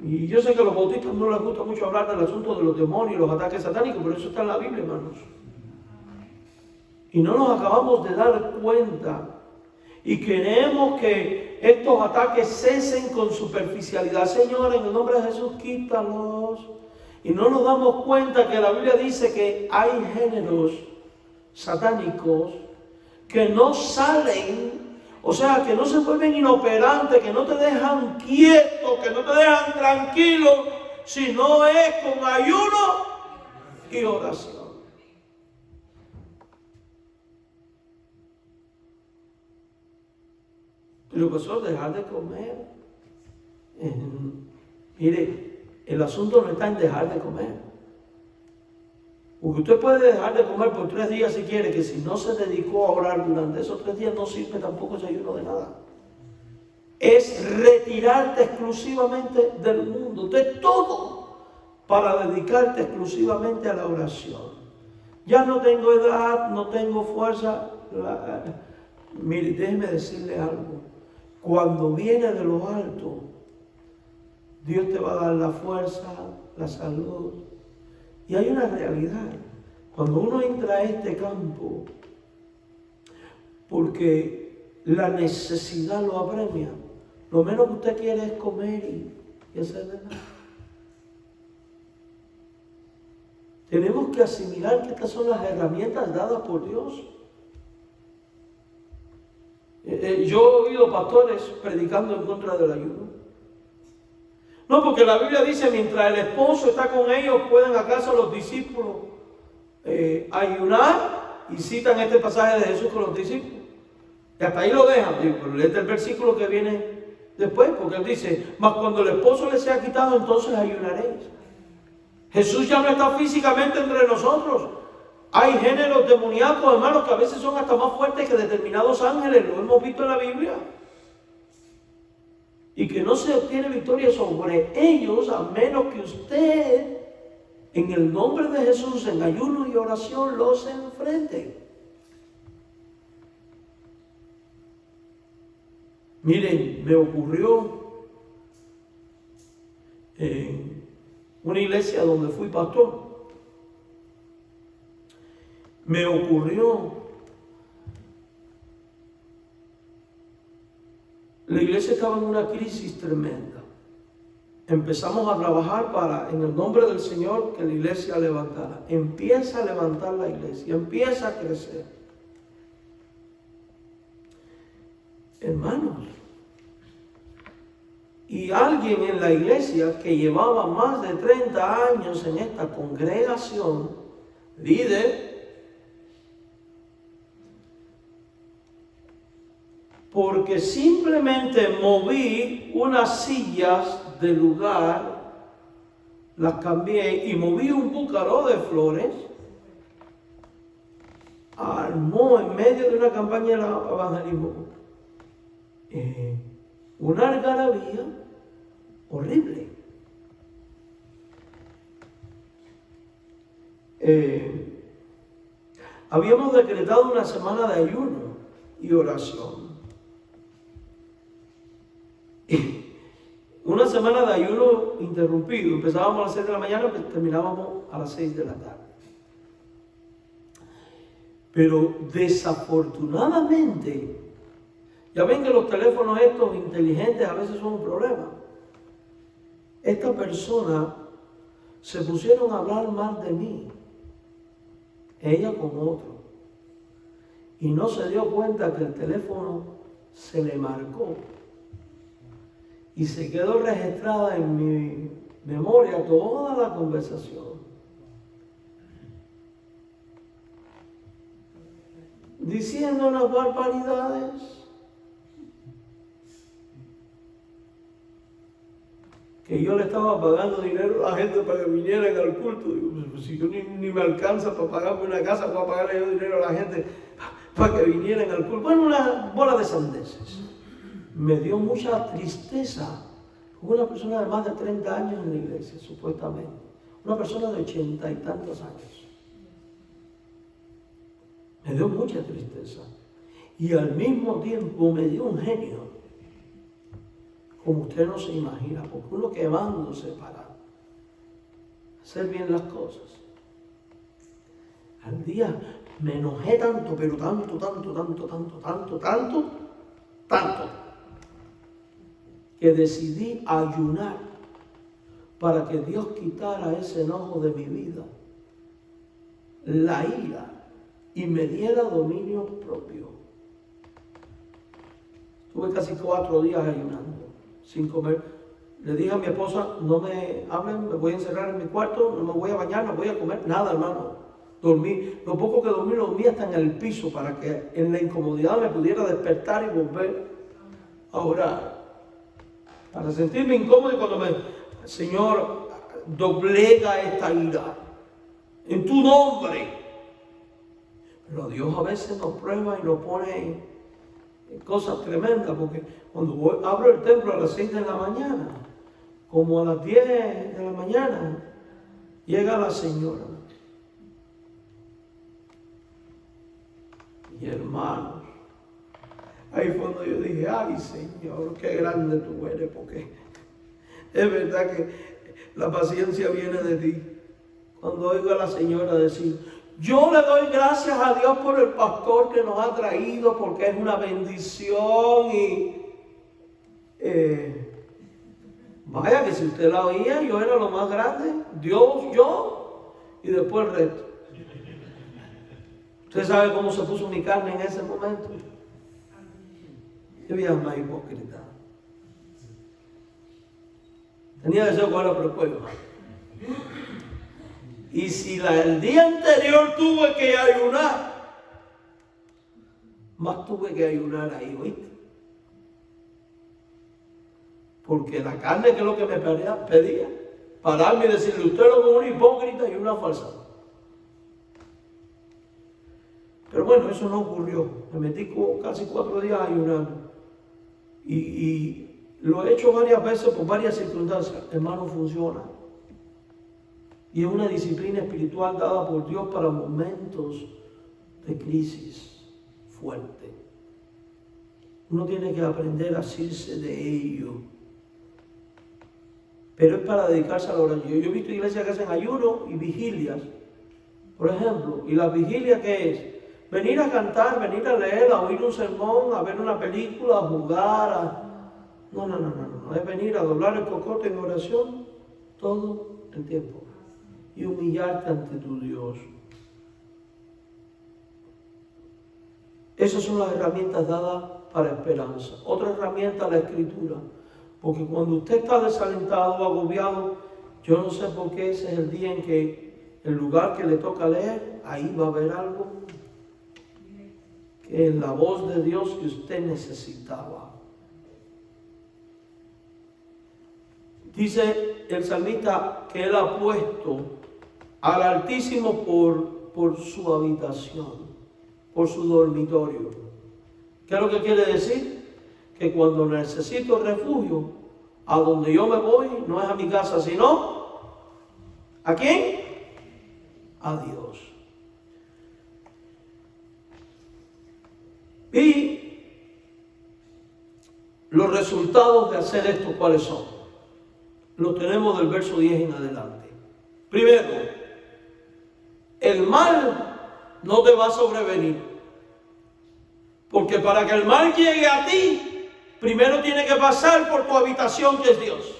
Y yo sé que a los bautistas no les gusta mucho hablar del asunto de los demonios y los ataques satánicos, pero eso está en la Biblia, hermanos. Y no nos acabamos de dar cuenta. Y queremos que estos ataques cesen con superficialidad. Señor, en el nombre de Jesús, quítalos. Y no nos damos cuenta que la Biblia dice que hay géneros satánicos que no salen, o sea, que no se vuelven inoperantes, que no te dejan quieto, que no te dejan tranquilo, si no es con ayuno y oración. Pero pastor, dejar de comer. Mire, el asunto no está en dejar de comer. Porque usted puede dejar de comer por 3 días si quiere, que si no se dedicó a orar durante esos 3 días no sirve tampoco ese ayuno de nada. Es retirarte exclusivamente del mundo, de todo, para dedicarte exclusivamente a la oración. Ya no tengo edad, no tengo fuerza. Mire, déjeme decirle algo. Cuando viene de lo alto, Dios te va a dar la fuerza, la salud. Y hay una realidad. Cuando uno entra a este campo, porque la necesidad lo apremia, lo menos que usted quiere es comer y hacer de nada. Tenemos que asimilar que estas son las herramientas dadas por Dios. Yo he oído pastores predicando en contra del ayuno. No, porque la Biblia dice, mientras el esposo está con ellos, pueden acaso los discípulos ayunar, y citan este pasaje de Jesús con los discípulos. Y hasta ahí lo dejan. Digo, pero léete el versículo que viene después, porque él dice, mas cuando el esposo les sea quitado, entonces ayunaréis. Jesús ya no está físicamente entre nosotros. Hay géneros demoníacos, hermanos, que a veces son hasta más fuertes que determinados ángeles. Lo hemos visto en la Biblia. Y que no se obtiene victoria sobre ellos a menos que usted en el nombre de Jesús, en ayuno y oración, los enfrenten. Miren, me ocurrió en una iglesia donde fui pastor. Me ocurrió, la iglesia estaba en una crisis tremenda. Empezamos a trabajar para, en el nombre del Señor, que la iglesia levantara. Empieza a levantar la iglesia, empieza a crecer. Hermanos, y alguien en la iglesia que llevaba más de 30 años en esta congregación, líder, porque simplemente moví unas sillas del lugar, las cambié y moví un búcaro de flores, armó en medio de una campaña de evangelismo una algarabía horrible. Habíamos decretado una semana de ayuno y oración. Una semana de ayuno interrumpido. Empezábamos a las 6 de la mañana, terminábamos a las 6 de la tarde. Pero desafortunadamente, ya ven que los teléfonos estos inteligentes a veces son un problema. Esta persona se pusieron a hablar mal de mí, ella con otro, y no se dio cuenta que el teléfono se le marcó y se quedó registrada en mi memoria toda la conversación. Diciendo unas barbaridades que yo le estaba pagando dinero a la gente para que vinieran al culto. Digo, pues, si yo ni me alcanza para pagarme una casa, voy a pagarle yo dinero a la gente para que vinieran al culto. Bueno, una bola de sandeces. Me dio mucha tristeza. Una persona de más de 30 años en la iglesia, supuestamente. Una persona de 80 y tantos años. Me dio mucha tristeza. Y al mismo tiempo me dio un genio. Como usted no se imagina, porque uno quemándose para hacer bien las cosas. Al día me enojé tanto, pero tanto, que decidí ayunar para que Dios quitara ese enojo de mi vida, la ira, y me diera dominio propio. Estuve casi 4 días ayunando, sin comer. Le dije a mi esposa, no me hablen, me voy a encerrar en mi cuarto, no me voy a bañar, no voy a comer, nada, hermano. Dormí, lo poco que dormí, lo dormí hasta en el piso para que en la incomodidad me pudiera despertar y volver a orar. Para sentirme incómodo y cuando Señor, doblega esta ira en tu nombre. Pero Dios a veces nos prueba y nos pone cosas tremendas, porque cuando abro el templo a las 6 de la mañana, como a las 10 de la mañana, llega la señora. Y hermanos, ahí fue cuando yo dije, ay Señor, qué grande tú eres, porque es verdad que la paciencia viene de ti. Cuando oigo a la señora decir, yo le doy gracias a Dios por el pastor que nos ha traído, porque es una bendición y vaya que si usted la oía, yo era lo más grande, Dios, yo y después el resto. Usted sabe cómo se puso mi carne en ese momento. Qué vida más hipócrita. Tenía deseo de cogerlo por el cuello. Y si el día anterior tuve que ayunar, más tuve que ayunar ahí, ¿oíste? Porque la carne, que es lo que me pedía, pararme y decirle, usted es un hipócrita y una falsa. Pero bueno, eso no ocurrió. Me metí casi 4 días ayunando. Y lo he hecho varias veces por varias circunstancias. Hermano, funciona. Y es una disciplina espiritual dada por Dios para momentos de crisis fuerte. Uno tiene que aprender a asirse de ello. Pero es para dedicarse a la oración. Yo he visto iglesias que hacen ayuno y vigilias, por ejemplo. ¿Y la vigilia qué es? Venir a cantar, venir a leer, a oír un sermón, a ver una película, a jugar. No. Es venir a doblar el cocote en oración todo el tiempo y humillarte ante tu Dios. Esas son las herramientas dadas para esperanza. Otra herramienta, la Escritura. Porque cuando usted está desalentado o agobiado, yo no sé por qué ese es el día en que el lugar que le toca leer, ahí va a haber algo que es la voz de Dios que usted necesitaba. Dice el salmista que él ha puesto al Altísimo por su habitación, por su dormitorio. ¿Qué es lo que quiere decir? Que cuando necesito refugio, a donde yo me voy, no es a mi casa, sino ¿a quién? A Dios. Y los resultados de hacer esto, ¿cuáles son? Los tenemos del verso 10 en adelante. Primero, el mal no te va a sobrevenir. Porque para que el mal llegue a ti, primero tiene que pasar por tu habitación, que es Dios.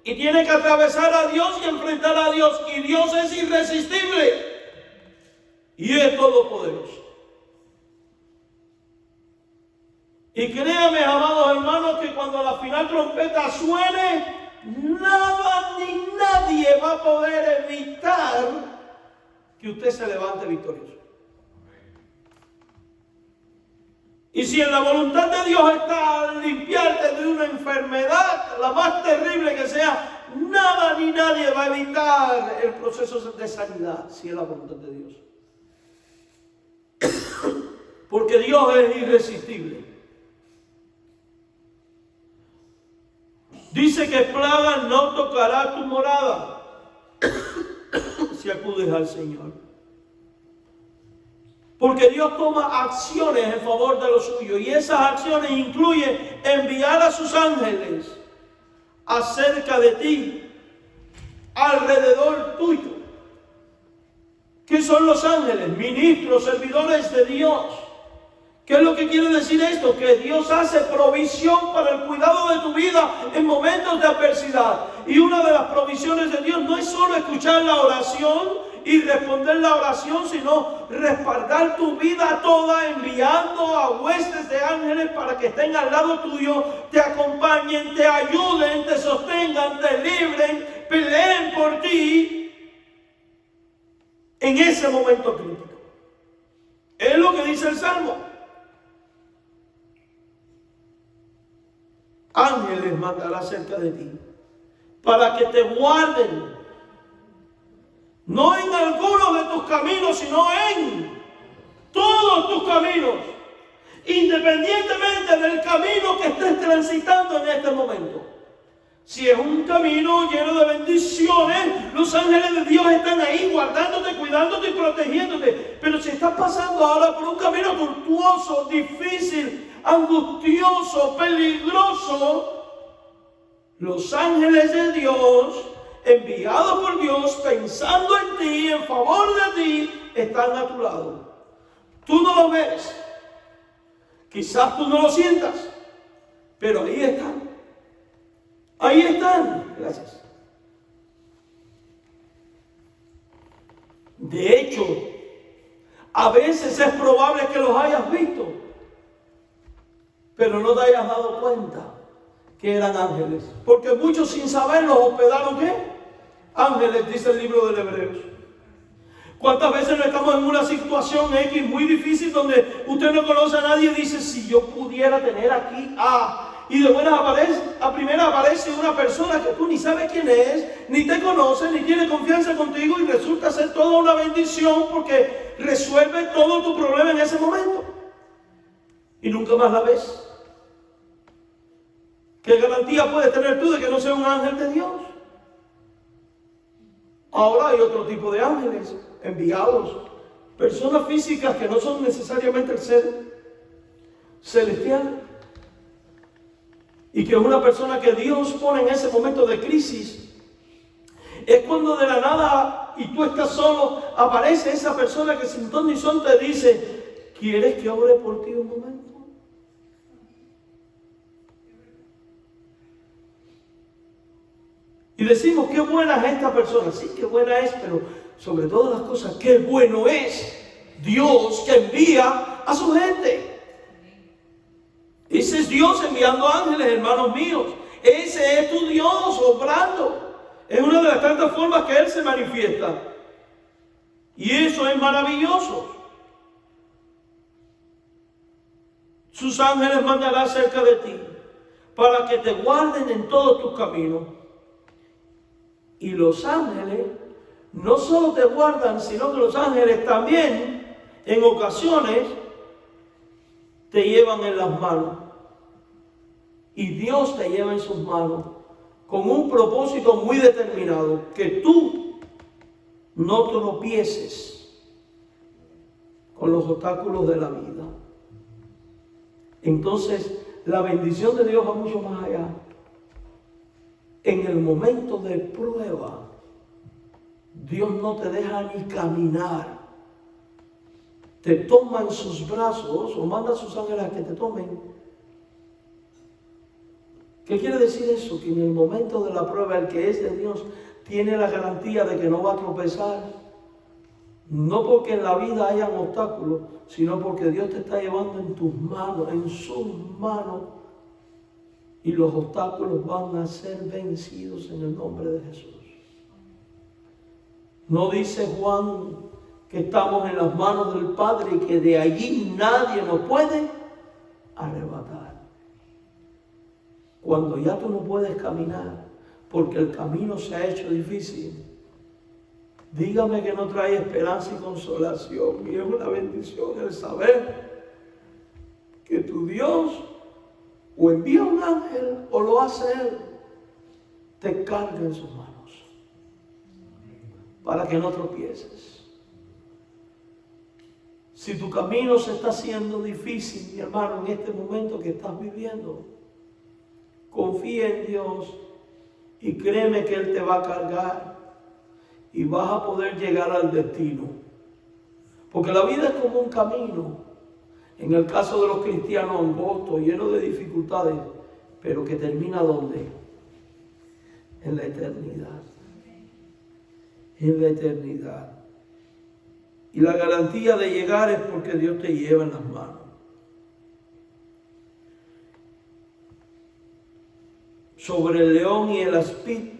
Y tiene que atravesar a Dios y enfrentar a Dios. Y Dios es irresistible. Y es todopoderoso. Y créame, amados hermanos, que cuando la final trompeta suene, nada ni nadie va a poder evitar que usted se levante victorioso. Y si en la voluntad de Dios está limpiarte de una enfermedad, la más terrible que sea, nada ni nadie va a evitar el proceso de sanidad, si es la voluntad de Dios. Porque Dios es irresistible. Dice que plaga no tocará tu morada si acudes al Señor. Porque Dios toma acciones en favor de lo suyo. Y esas acciones incluyen enviar a sus ángeles acerca de ti, alrededor tuyo. ¿Qué son los ángeles? Ministros, servidores de Dios. ¿Qué es lo que quiere decir esto? Que Dios hace provisión para el cuidado de tu vida en momentos de adversidad. Y una de las provisiones de Dios no es solo escuchar la oración y responder la oración, sino respaldar tu vida toda enviando a huestes de ángeles para que estén al lado tuyo, te acompañen, te ayuden, te sostengan, te libren, peleen por ti en ese momento crítico. Es lo que dice el Salmo. Ángeles mandará cerca de ti para que te guarden, no en algunos de tus caminos, sino en todos tus caminos, independientemente del camino que estés transitando en este momento. Si es un camino lleno de bendiciones, los ángeles de Dios están ahí guardándote, cuidándote y protegiéndote. Pero si estás pasando ahora por un camino tortuoso, difícil, angustioso, peligroso, los ángeles de Dios, enviados por Dios, pensando en ti, en favor de ti, están a tu lado. Tú no lo ves, quizás tú no lo sientas, pero ahí están. Ahí están. Gracias. De hecho, a veces es probable que los hayas visto, pero no te hayas dado cuenta que eran ángeles. Porque muchos sin saberlo hospedaron ¿qué? Ángeles, dice el libro de Hebreos. ¿Cuántas veces no estamos en una situación X muy difícil donde usted no conoce a nadie y dice, si yo pudiera tener aquí a... Y de buenas a primera aparece una persona que tú ni sabes quién es, ni te conoce, ni tiene confianza contigo y resulta ser toda una bendición porque resuelve todo tu problema en ese momento. Y nunca más la ves. ¿Qué garantía puedes tener tú de que no sea un ángel de Dios? Ahora hay otro tipo de ángeles enviados, personas físicas que no son necesariamente el ser celestial, y que es una persona que Dios pone en ese momento de crisis. Es cuando de la nada, y tú estás solo, aparece esa persona que sin ton ni son te dice: ¿quieres que ore por ti un momento? Y decimos: qué buena es esta persona. Sí, qué buena es, pero sobre todas las cosas, qué bueno es Dios que envía a su gente. Ese es Dios enviando ángeles, hermanos míos. Ese es tu Dios obrando. Es una de las tantas formas que Él se manifiesta. Y eso es maravilloso. Sus ángeles mandará cerca de ti para que te guarden en todos tus caminos. Y los ángeles no solo te guardan, sino que los ángeles también en ocasiones te llevan en las manos. Y Dios te lleva en sus manos con un propósito muy determinado: que tú no tropieces con los obstáculos de la vida. Entonces, la bendición de Dios va mucho más allá. En el momento de prueba, Dios no te deja ni caminar. Te toma en sus brazos o manda a sus ángeles a que te tomen. ¿Qué quiere decir eso? Que en el momento de la prueba, el que es de Dios tiene la garantía de que no va a tropezar. No porque en la vida hayan obstáculos, sino porque Dios te está llevando en tus manos, en sus manos. Y los obstáculos van a ser vencidos en el nombre de Jesús. ¿No dice Juan que estamos en las manos del Padre y que de allí nadie nos puede arrebatar? Cuando ya tú no puedes caminar porque el camino se ha hecho difícil, dígame que no trae esperanza y consolación. Y es una bendición el saber que tu Dios o envía un ángel o lo hace Él, te carga en sus manos para que no tropieces. Si tu camino se está haciendo difícil, mi hermano, en este momento que estás viviendo, confía en Dios y créeme que Él te va a cargar y vas a poder llegar al destino. Porque la vida es como un camino. En el caso de los cristianos, angosto, lleno de dificultades, pero que termina ¿dónde? En la eternidad. En la eternidad. Y la garantía de llegar es porque Dios te lleva en las manos. Sobre el león y el aspid,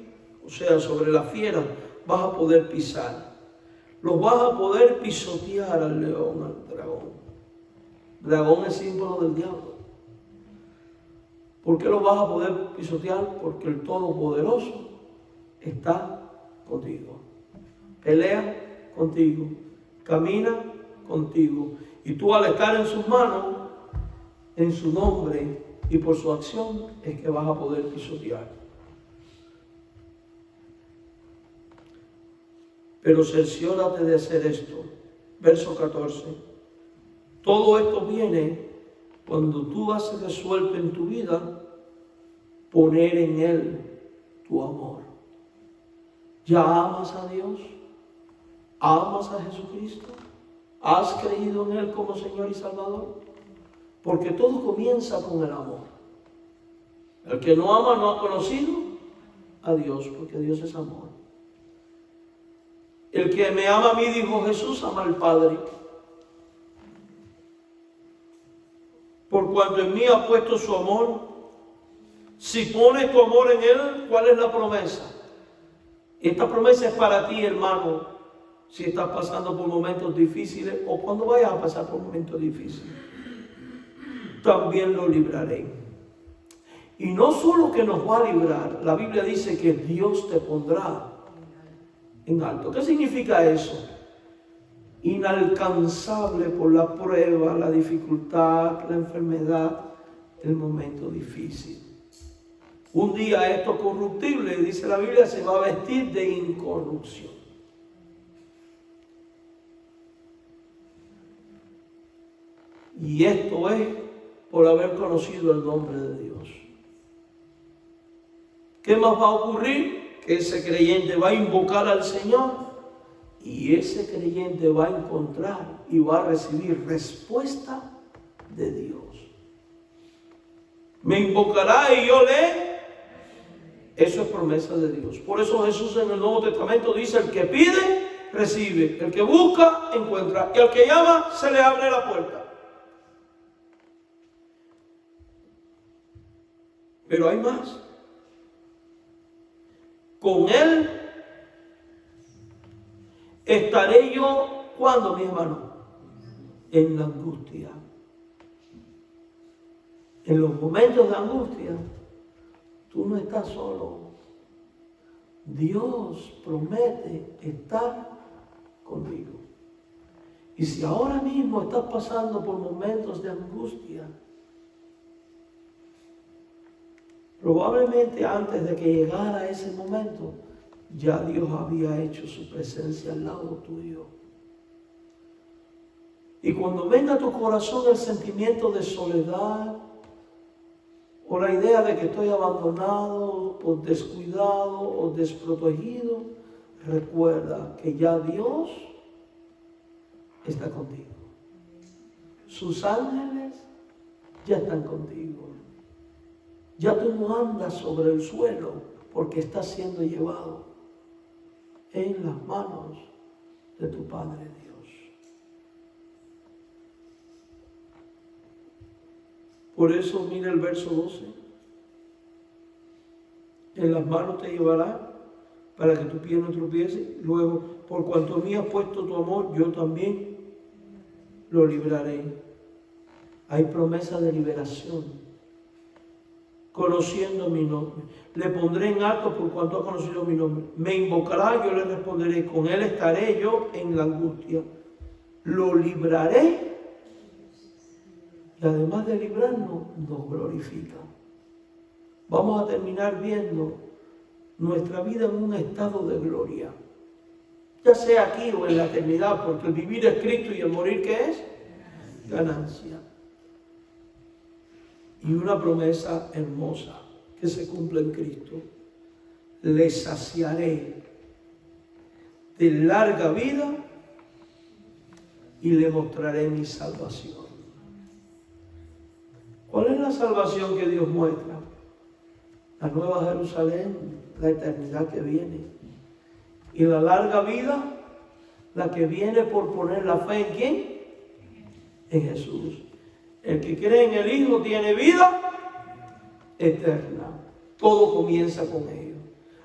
o sea, sobre la fiera, vas a poder pisar. Los vas a poder pisotear al león, al dragón. Dragón es símbolo del diablo. ¿Por qué lo vas a poder pisotear? Porque el Todopoderoso está contigo. Pelea contigo. Camina contigo. Y tú, al estar en sus manos, en su nombre y por su acción, es que vas a poder pisotear. Pero cerciórate de hacer esto. Verso 14. Todo esto viene cuando tú has resuelto en tu vida poner en Él tu amor. ¿Ya amas a Dios? ¿Amas a Jesucristo? ¿Has creído en Él como Señor y Salvador? Porque todo comienza con el amor. El que no ama no ha conocido a Dios, porque Dios es amor. El que me ama a mí, dijo Jesús, ama al Padre. Por cuanto en mí ha puesto su amor. Si pones tu amor en Él, ¿cuál es la promesa? Esta promesa es para ti, hermano, si estás pasando por momentos difíciles o cuando vayas a pasar por momentos difíciles. También lo libraré. Y no solo que nos va a librar, la Biblia dice que Dios te pondrá en alto. ¿Qué significa eso? Inalcanzable por la prueba, la dificultad, la enfermedad, el momento difícil. Un día esto corruptible, dice la Biblia, se va a vestir de incorrupción. Y esto es por haber conocido el nombre de Dios. ¿Qué más va a ocurrir? Que ese creyente va a invocar al Señor y ese creyente va a encontrar y va a recibir respuesta de Dios. Me invocará y yo le... Eso es promesa de Dios. Por eso Jesús en el Nuevo Testamento dice: el que pide, recibe. El que busca, encuentra. Y al que llama, se le abre la puerta. Pero hay más. Con Él estaré yo, ¿cuándo, mi hermano? En la angustia. En los momentos de angustia, tú no estás solo. Dios promete estar contigo. Y si ahora mismo estás pasando por momentos de angustia, probablemente antes de que llegara ese momento, ya Dios había hecho su presencia al lado tuyo. Y cuando venga a tu corazón el sentimiento de soledad, o la idea de que estoy abandonado, o descuidado, o desprotegido, recuerda que ya Dios está contigo. Sus ángeles ya están contigo. Ya tú no andas sobre el suelo porque estás siendo llevado en las manos de tu Padre Dios. Por eso mira el verso 12. En las manos te llevará para que tu pie no tropiece. Luego, por cuanto en mí has puesto tu amor, yo también lo libraré. Hay promesa de liberación. Conociendo mi nombre. Le pondré en alto por cuanto ha conocido mi nombre. Me invocará, yo le responderé. Con él estaré yo en la angustia. Lo libraré. Y además de librarnos, nos glorifica. Vamos a terminar viendo nuestra vida en un estado de gloria. Ya sea aquí o en la eternidad, porque el vivir es Cristo y el morir, ¿qué es? Ganancia. Y una promesa hermosa que se cumple en Cristo. Le saciaré de larga vida y le mostraré mi salvación. ¿Cuál es la salvación que Dios muestra? La nueva Jerusalén, la eternidad que viene. Y la larga vida, la que viene por poner la fe en ¿quién? En Jesús. El que cree en el Hijo tiene vida eterna. Todo comienza con ello.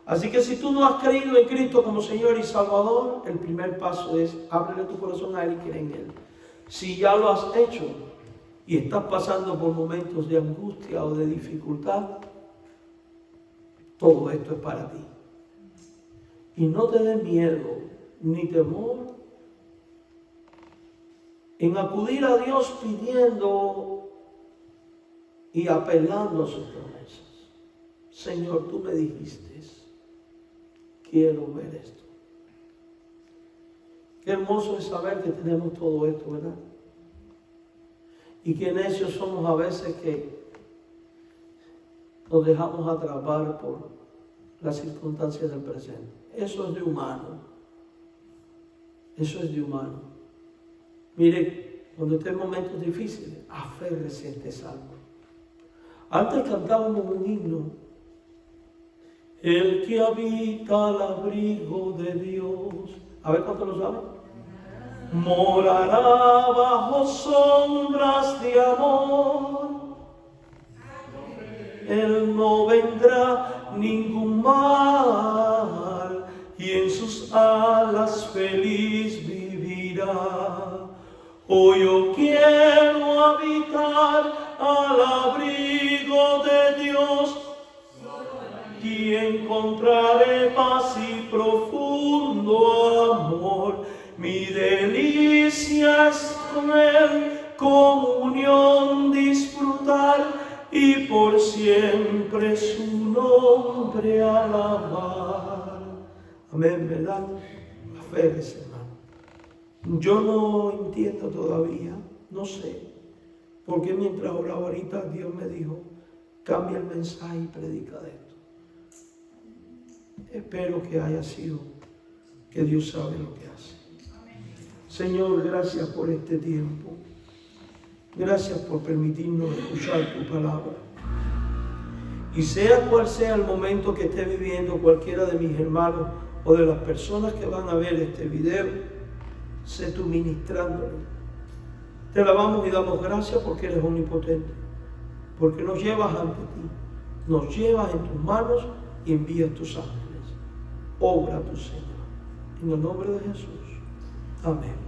Así que si tú no has creído en Cristo como Señor y Salvador, el primer paso es ábrele tu corazón a Él y cree en Él. Si ya lo has hecho y estás pasando por momentos de angustia o de dificultad, todo esto es para ti. Y no te dé miedo ni temor en acudir a Dios pidiendo y apelando a sus promesas. Señor, tú me dijiste, quiero ver esto. Qué hermoso es saber que tenemos todo esto, ¿verdad? Y qué necios somos a veces que nos dejamos atrapar por las circunstancias del presente. Eso es de humano. Eso es de humano. Mire, cuando esté en momentos difíciles, aférrese a este salmo. Antes cantábamos un himno. El que habita al abrigo de Dios. A ver cuánto lo saben. Morará bajo sombras de amor. Él no vendrá ningún mal y en sus alas feliz vivirá. Hoy yo quiero habitar al abrigo de Dios y encontraré paz y profundo amor. Mi delicia es con Él, comunión disfrutar y por siempre su nombre alabar. Amén, ¿verdad? Aférrese, hermano. Yo no entiendo todavía, no sé Porque mientras oraba ahorita, Dios me dijo, cambia el mensaje y predica de esto. Espero que haya sido, que Dios sabe lo que hace. Señor, gracias por este tiempo. Gracias por permitirnos escuchar tu palabra. Y sea cual sea el momento que esté viviendo cualquiera de mis hermanos o de las personas que van a ver este video, sé tú ministrándolo. Te alabamos y damos gracias porque eres omnipotente, porque nos llevas ante ti, nos llevas en tus manos y envías tus ángeles. Obra tu Señor. En el nombre de Jesús. Amén.